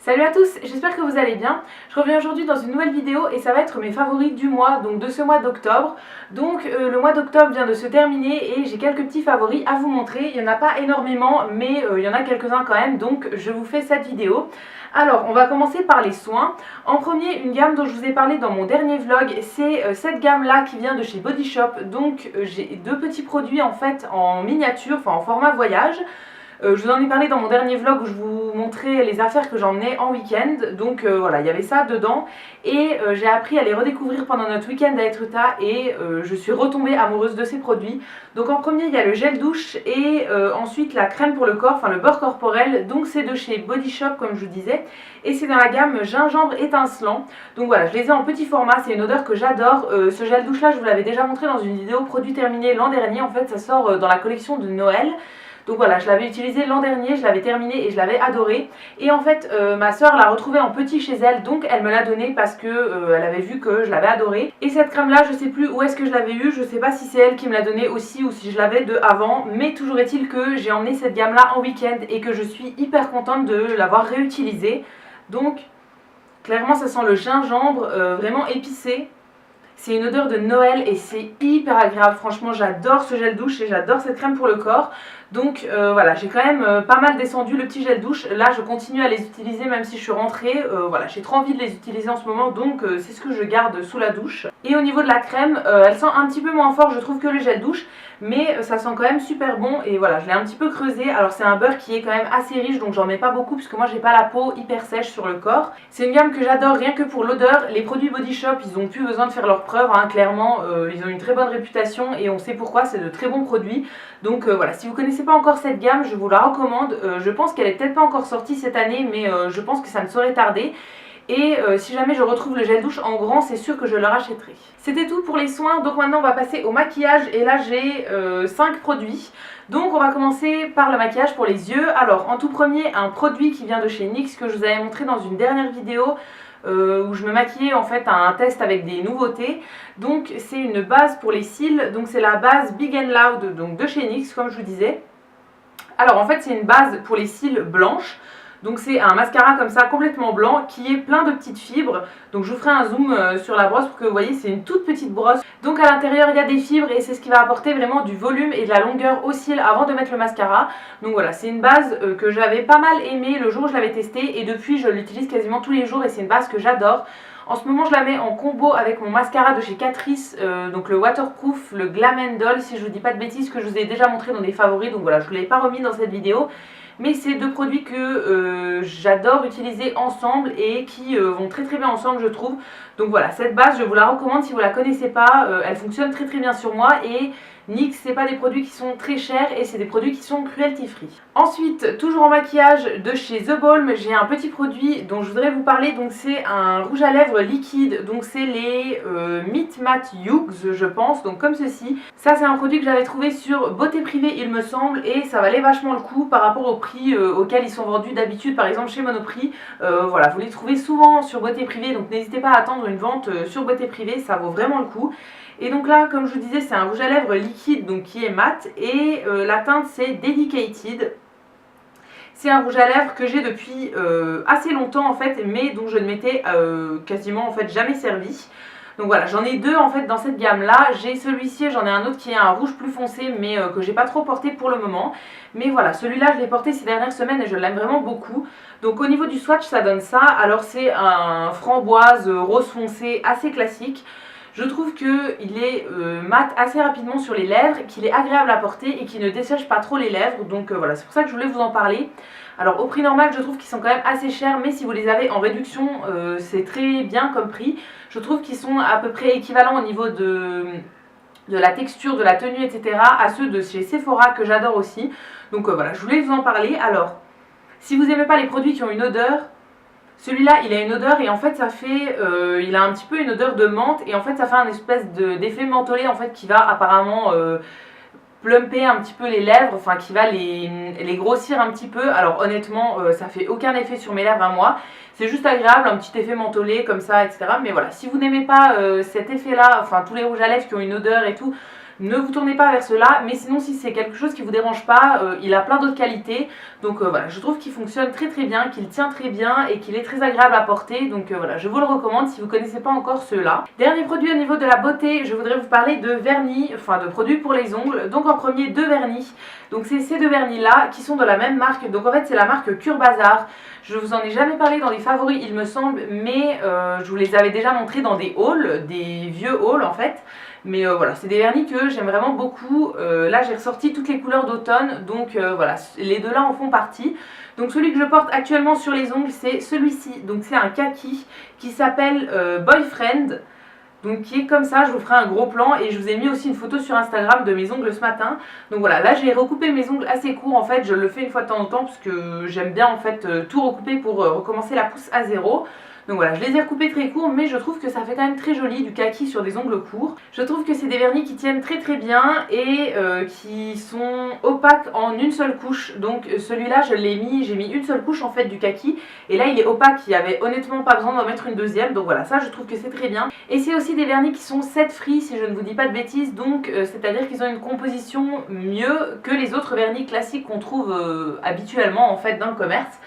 Salut à tous, j'espère que vous allez bien. Je reviens aujourd'hui dans une nouvelle vidéo et ça va être mes favoris du mois, donc de ce mois d'octobre. Donc le mois d'octobre vient de se terminer et j'ai quelques petits favoris à vous montrer. Il n'y en a pas énormément mais il y en a quelques-uns quand même, donc je vous fais cette vidéo. Alors on va commencer par les soins. En premier, une gamme dont je vous ai parlé dans mon dernier vlog, c'est cette gamme là qui vient de chez Body Shop. Donc j'ai deux petits produits en fait en miniature, enfin en format voyage. Je vous en ai parlé dans mon dernier vlog où je vous montrais les affaires que j'emmenais en week-end. Donc voilà, il y avait ça dedans. Et j'ai appris à les redécouvrir pendant notre week-end à Etretat et je suis retombée amoureuse de ces produits. Donc en premier, il y a le gel douche et ensuite la crème pour le corps, enfin le beurre corporel. Donc c'est de chez Body Shop comme je vous disais. Et c'est dans la gamme gingembre étincelant. Donc voilà, je les ai en petit format, c'est une odeur que j'adore. Ce gel douche là, je vous l'avais déjà montré dans une vidéo produit terminé l'an dernier. En fait, ça sort dans la collection de Noël. Donc voilà, je l'avais utilisé l'an dernier, je l'avais terminé et je l'avais adoré. Et en fait, ma soeur l'a retrouvé en petit chez elle, donc elle me l'a donné parce que elle avait vu que je l'avais adoré. Et cette crème là, je sais plus où est-ce que je l'avais eu, je sais pas si c'est elle qui me l'a donné aussi ou si je l'avais de avant. Mais toujours est-il que j'ai emmené cette gamme là en week-end et que je suis hyper contente de l'avoir réutilisée. Donc clairement ça sent le gingembre, vraiment épicé. C'est une odeur de Noël et c'est hyper agréable, franchement j'adore ce gel douche et j'adore cette crème pour le corps. Donc voilà, j'ai quand même pas mal descendu le petit gel douche. Là je continue à les utiliser même si je suis rentrée. Voilà, j'ai trop envie de les utiliser en ce moment, donc c'est ce que je garde sous la douche. Et au niveau de la crème, elle sent un petit peu moins fort je trouve que le gel douche, mais ça sent quand même super bon. Et voilà, je l'ai un petit peu creusé. Alors c'est un beurre qui est quand même assez riche, donc j'en mets pas beaucoup puisque moi j'ai pas la peau hyper sèche sur le corps. C'est une gamme que j'adore rien que pour l'odeur. Les produits Body Shop, ils ont plus besoin de faire leur preuve, hein, clairement. Ils ont une très bonne réputation et on sait pourquoi, c'est de très bons produits. Donc voilà, si vous connaissez pas encore cette gamme, je vous la recommande. Je pense qu'elle est peut-être pas encore sortie cette année, mais je pense que ça ne saurait tarder. Et si jamais je retrouve le gel douche en grand, c'est sûr que je le rachèterai. C'était tout pour les soins, donc maintenant on va passer au maquillage. Et là j'ai 5 produits. Donc on va commencer par le maquillage pour les yeux. Alors en tout premier, un produit qui vient de chez NYX que je vous avais montré dans une dernière vidéo. Où je me maquillais en fait à un test avec des nouveautés. Donc c'est une base pour les cils, donc c'est la base Big and Loud donc de chez NYX comme je vous disais. Alors en fait c'est une base pour les cils blanches. Donc c'est un mascara comme ça complètement blanc qui est plein de petites fibres. Donc je vous ferai un zoom sur la brosse pour que vous voyez, c'est une toute petite brosse. Donc à l'intérieur il y a des fibres et c'est ce qui va apporter vraiment du volume et de la longueur aux cils avant de mettre le mascara. Donc voilà, c'est une base que j'avais pas mal aimée le jour où je l'avais testée et depuis je l'utilise quasiment tous les jours et c'est une base que j'adore. En ce moment je la mets en combo avec mon mascara de chez Catrice, donc le Waterproof, le Glam Doll si je vous dis pas de bêtises, que je vous ai déjà montré dans des favoris. Donc voilà, je ne l'ai pas remis dans cette vidéo. Mais c'est deux produits que j'adore utiliser ensemble et qui vont très bien ensemble je trouve. Donc voilà, cette base je vous la recommande si vous la connaissez pas, elle fonctionne très bien sur moi et NYX c'est pas des produits qui sont très chers et c'est des produits qui sont cruelty free. Ensuite, toujours en maquillage de chez The Balm, j'ai un petit produit dont je voudrais vous parler, donc c'est un rouge à lèvres liquide, donc c'est les Meet Matte Hughes je pense, donc comme ceci. Ça c'est un produit que j'avais trouvé sur Beauté Privée il me semble et ça valait vachement le coup par rapport au prix auquel ils sont vendus d'habitude par exemple chez Monoprix. Voilà, vous les trouvez souvent sur Beauté Privée donc n'hésitez pas à attendre une vente sur Beauté Privée, ça vaut vraiment le coup. Et donc là comme je vous disais c'est un rouge à lèvres liquide donc qui est mat et la teinte c'est Dedicated. C'est un rouge à lèvres que j'ai depuis assez longtemps en fait mais dont je ne m'étais quasiment en fait jamais servi. Donc voilà, j'en ai deux en fait dans cette gamme là, j'ai celui-ci et j'en ai un autre qui est un rouge plus foncé mais que j'ai pas trop porté pour le moment. Mais voilà, celui-là je l'ai porté ces dernières semaines et je l'aime vraiment beaucoup. Donc au niveau du swatch ça donne ça, alors c'est un framboise rose foncé assez classique. Je trouve qu'il est mat assez rapidement sur les lèvres, qu'il est agréable à porter et qu'il ne dessèche pas trop les lèvres. Donc voilà, c'est pour ça que je voulais vous en parler. Alors au prix normal je trouve qu'ils sont quand même assez chers, mais si vous les avez en réduction c'est très bien comme prix. Je trouve qu'ils sont à peu près équivalents au niveau de la texture, de la tenue etc. à ceux de chez Sephora que j'adore aussi. Donc voilà, je voulais vous en parler. Alors si vous n'aimez pas les produits qui ont une odeur, celui-là il a une odeur et en fait ça fait, il a un petit peu une odeur de menthe et en fait ça fait un espèce d'effet mentholé en fait qui va apparemment plumper un petit peu les lèvres, enfin qui va les grossir un petit peu. Alors honnêtement ça fait aucun effet sur mes lèvres à moi, c'est juste agréable, un petit effet mentholé comme ça etc. Mais voilà, si vous n'aimez pas cet effet là, enfin tous les rouges à lèvres qui ont une odeur et tout, ne vous tournez pas vers cela, mais sinon si c'est quelque chose qui vous dérange pas, il a plein d'autres qualités, donc voilà, je trouve qu'il fonctionne très très bien, qu'il tient très bien et qu'il est très agréable à porter, donc voilà, je vous le recommande si vous ne connaissez pas encore ceux-là. Dernier produit au niveau de la beauté, je voudrais vous parler de vernis, enfin de produits pour les ongles. Donc en premier, deux vernis, donc c'est ces deux vernis là qui sont de la même marque, donc en fait c'est la marque Cure Bazar. Je vous en ai jamais parlé dans les favoris il me semble, mais je vous les avais déjà montrés dans des hauls, des vieux hauls en fait. Mais voilà, c'est des vernis que j'aime vraiment beaucoup. Là j'ai ressorti toutes les couleurs d'automne, donc voilà, les deux là en font partie. Donc celui que je porte actuellement sur les ongles c'est celui-ci, donc c'est un kaki qui s'appelle Boyfriend. Donc qui est comme ça, je vous ferai un gros plan et je vous ai mis aussi une photo sur Instagram de mes ongles ce matin. Donc voilà, là j'ai recoupé mes ongles assez courts en fait, je le fais une fois de temps en temps parce que j'aime bien en fait tout recouper pour recommencer la pousse à zéro. Donc voilà, je les ai recoupés très courts, mais je trouve que ça fait quand même très joli du kaki sur des ongles courts. Je trouve que c'est des vernis qui tiennent très très bien et qui sont opaques en une seule couche. Donc celui-là, j'ai mis une seule couche en fait du kaki. Et là, il est opaque, il n'y avait honnêtement pas besoin d'en mettre une deuxième. Donc voilà, ça je trouve que c'est très bien. Et c'est aussi des vernis qui sont set free, si je ne vous dis pas de bêtises. Donc c'est-à-dire qu'ils ont une composition mieux que les autres vernis classiques qu'on trouve habituellement en fait dans le commerce.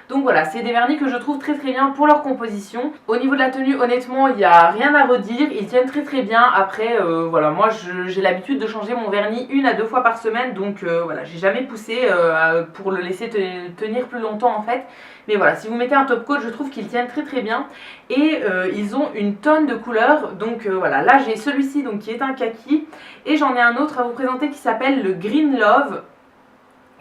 Donc voilà, c'est des vernis que je trouve très très bien pour leur composition. Au niveau de la tenue, honnêtement, il n'y a rien à redire. Ils tiennent très très bien. Après, voilà, moi j'ai l'habitude de changer mon vernis 1 à 2 fois par semaine. Donc voilà, j'ai jamais poussé pour le laisser tenir plus longtemps en fait. Mais voilà, si vous mettez un top coat, je trouve qu'ils tiennent très très bien. Et ils ont une tonne de couleurs. Donc voilà, là j'ai celui-ci donc qui est un kaki. Et j'en ai un autre à vous présenter qui s'appelle le Green Love,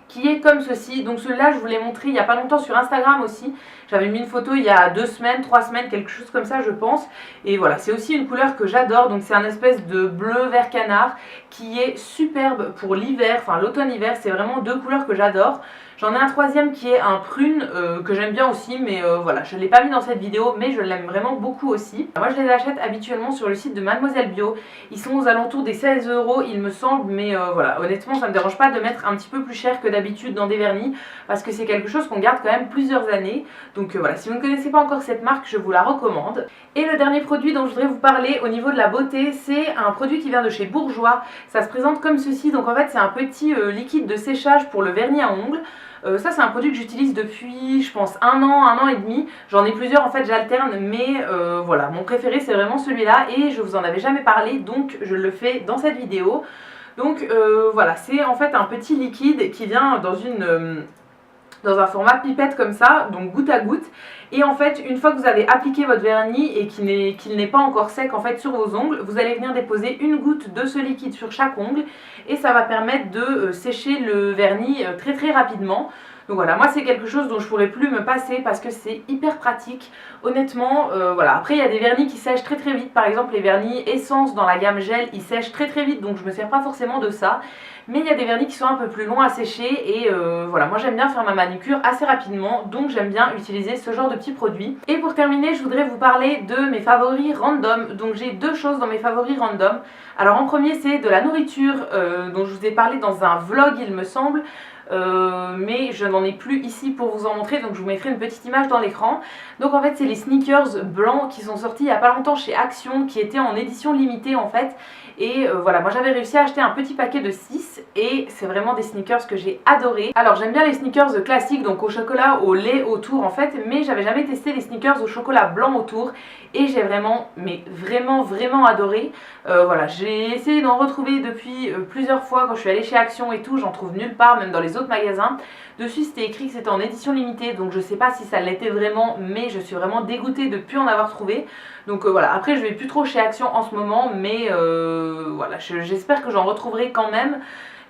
qui est comme ceci. Donc celui-là je vous l'ai montré il n'y a pas longtemps sur Instagram aussi. J'avais mis une photo il y a 2 semaines, 3 semaines, quelque chose comme ça je pense. Et voilà, c'est aussi une couleur que j'adore. Donc c'est un espèce de bleu vert canard qui est superbe pour l'hiver, enfin l'automne-hiver. C'est vraiment deux couleurs que j'adore. J'en ai un troisième qui est un prune que j'aime bien aussi, mais voilà, je ne l'ai pas mis dans cette vidéo, mais je l'aime vraiment beaucoup aussi. Moi je les achète habituellement sur le site de Mademoiselle Bio. Ils sont aux alentours des 16 € il me semble, mais voilà, honnêtement ça ne me dérange pas de mettre un petit peu plus cher que d'habitude dans des vernis, parce que c'est quelque chose qu'on garde quand même plusieurs années. Donc voilà, si vous ne connaissez pas encore cette marque, je vous la recommande. Et le dernier produit dont je voudrais vous parler au niveau de la beauté, c'est un produit qui vient de chez Bourjois. Ça se présente comme ceci, donc en fait c'est un petit liquide de séchage pour le vernis à ongles. Ça c'est un produit que j'utilise depuis je pense un an et demi. J'en ai plusieurs en fait, j'alterne, mais voilà, mon préféré c'est vraiment celui-là et je vous en avais jamais parlé, donc je le fais dans cette vidéo. Donc voilà, c'est en fait un petit liquide qui vient dans un format pipette comme ça, donc goutte à goutte. Et en fait, une fois que vous avez appliqué votre vernis et qu'il n'est pas encore sec en fait sur vos ongles, vous allez venir déposer une goutte de ce liquide sur chaque ongle et ça va permettre de sécher le vernis très très rapidement. Donc voilà, moi c'est quelque chose dont je pourrais plus me passer parce que c'est hyper pratique. Honnêtement, voilà. Après il y a des vernis qui sèchent très très vite. Par exemple les vernis essence dans la gamme gel, ils sèchent très très vite, donc je me sers pas forcément de ça. Mais il y a des vernis qui sont un peu plus longs à sécher et voilà, moi j'aime bien faire ma manucure assez rapidement, donc j'aime bien utiliser ce genre de petits produits. Et pour terminer, je voudrais vous parler de mes favoris random. Donc j'ai deux choses dans mes favoris random. Alors en premier c'est de la nourriture dont je vous ai parlé dans un vlog il me semble. Mais je n'en ai plus ici pour vous en montrer, donc je vous mettrai une petite image dans l'écran. Donc en fait c'est les sneakers blancs qui sont sortis il n'y a pas longtemps chez Action, qui étaient en édition limitée en fait. Et voilà, moi j'avais réussi à acheter un petit paquet de 6 et c'est vraiment des sneakers que j'ai adoré. Alors j'aime bien les sneakers classiques, donc au chocolat, au lait autour en fait, mais j'avais jamais testé les sneakers au chocolat blanc autour et j'ai vraiment, mais vraiment adoré. Voilà, j'ai essayé d'en retrouver depuis plusieurs fois quand je suis allée chez Action et tout, j'en trouve nulle part, même dans les autres magasins. Dessus c'était écrit que c'était en édition limitée, donc je sais pas si ça l'était vraiment, mais je suis vraiment dégoûtée de ne plus en avoir trouvé. Donc voilà, après je vais plus trop chez Action en ce moment, mais voilà, j'espère que j'en retrouverai quand même.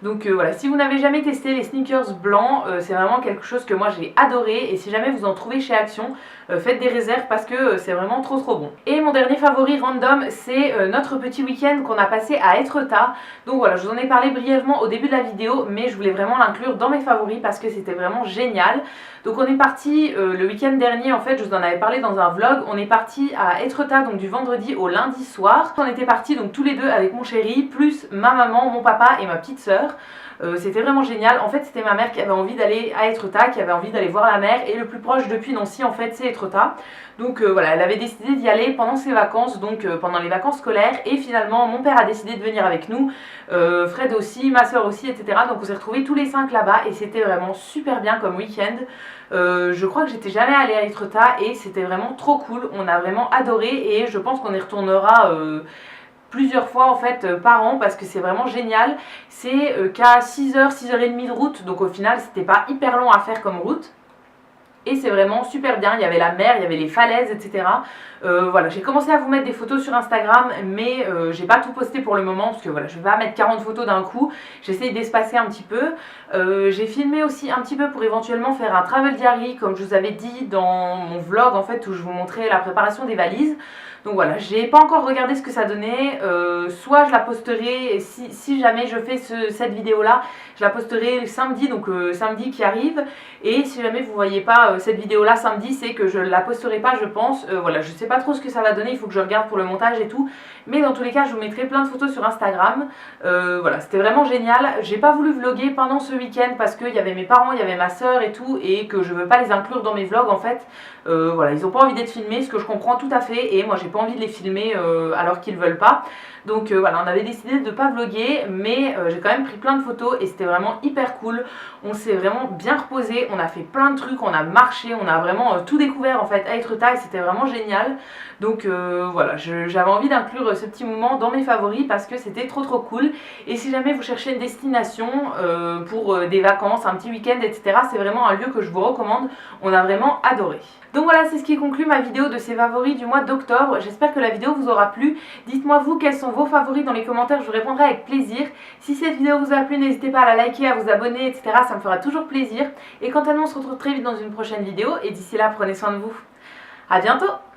Donc voilà, si vous n'avez jamais testé les sneakers blancs, c'est vraiment quelque chose que moi j'ai adoré. Et si jamais vous en trouvez chez Action, faites des réserves parce que c'est vraiment trop bon. Et mon dernier favori random, c'est notre petit week-end qu'on a passé à Etretat. Donc voilà, je vous en ai parlé brièvement au début de la vidéo, mais je voulais vraiment l'inclure dans mes favoris parce que c'était vraiment génial. Donc on est parti le week-end dernier, en fait je vous en avais parlé dans un vlog. On est parti à Etretat donc du vendredi au lundi soir. On était partis donc tous les deux avec mon chéri, plus ma maman, mon papa et ma petite sœur. C'était vraiment génial. En fait c'était ma mère qui avait envie d'aller à Étretat, qui avait envie d'aller voir la mer, et le plus proche depuis Nancy en fait c'est Étretat. Donc voilà, elle avait décidé d'y aller pendant ses vacances, donc pendant les vacances scolaires, et finalement mon père a décidé de venir avec nous, Fred aussi, ma soeur aussi, etc. Donc on s'est retrouvés tous les 5 là-bas et c'était vraiment super bien comme week-end. Je crois que j'étais jamais allée à Étretat et c'était vraiment trop cool, on a vraiment adoré et je pense qu'on y retournera plusieurs fois en fait par an parce que c'est vraiment génial. C'est qu'à 6h, 6h30 de route, donc au final c'était pas hyper long à faire comme route. Et c'est vraiment super bien, il y avait la mer, il y avait les falaises, etc. Voilà, j'ai commencé à vous mettre des photos sur Instagram, mais j'ai pas tout posté pour le moment, parce que voilà, je vais pas mettre 40 photos d'un coup, j'essaye d'espacer un petit peu. J'ai filmé aussi un petit peu pour éventuellement faire un travel diary, comme je vous avais dit dans mon vlog, en fait, où je vous montrais la préparation des valises. Donc voilà, j'ai pas encore regardé ce que ça donnait, soit je la posterai, si jamais je fais cette vidéo là, je la posterai samedi, donc samedi qui arrive, et si jamais vous voyez pas cette vidéo là samedi, c'est que je la posterai pas je pense. Voilà, je sais pas trop ce que ça va donner, il faut que je regarde pour le montage et tout, mais dans tous les cas je vous mettrai plein de photos sur Instagram. Voilà, c'était vraiment génial. J'ai pas voulu vlogger pendant ce week-end parce qu'il y avait mes parents, il y avait ma soeur et tout, et que je veux pas les inclure dans mes vlogs en fait. Voilà, ils ont pas envie d'être filmés, ce que je comprends tout à fait, et moi j'ai pas envie de les filmer alors qu'ils veulent pas. Donc voilà, on avait décidé de pas vlogger, mais j'ai quand même pris plein de photos et c'était vraiment hyper cool. On s'est vraiment bien reposé, on a fait plein de trucs, on a marché, on a vraiment tout découvert en fait à Étretat et c'était vraiment génial. Donc voilà, j'avais envie d'inclure ce petit moment dans mes favoris parce que c'était trop cool. Et si jamais vous cherchez une destination pour des vacances, un petit week-end, etc., c'est vraiment un lieu que je vous recommande, on a vraiment adoré. Donc voilà, c'est ce qui conclut ma vidéo de ces favoris du mois d'octobre. J'espère que la vidéo vous aura plu. Dites-moi vous quels sont vos favoris dans les commentaires, je vous répondrai avec plaisir. Si cette vidéo vous a plu, n'hésitez pas à la liker, à vous abonner, etc. Ça me fera toujours plaisir. Et quant à nous, on se retrouve très vite dans une prochaine vidéo. Et d'ici là, prenez soin de vous. À bientôt!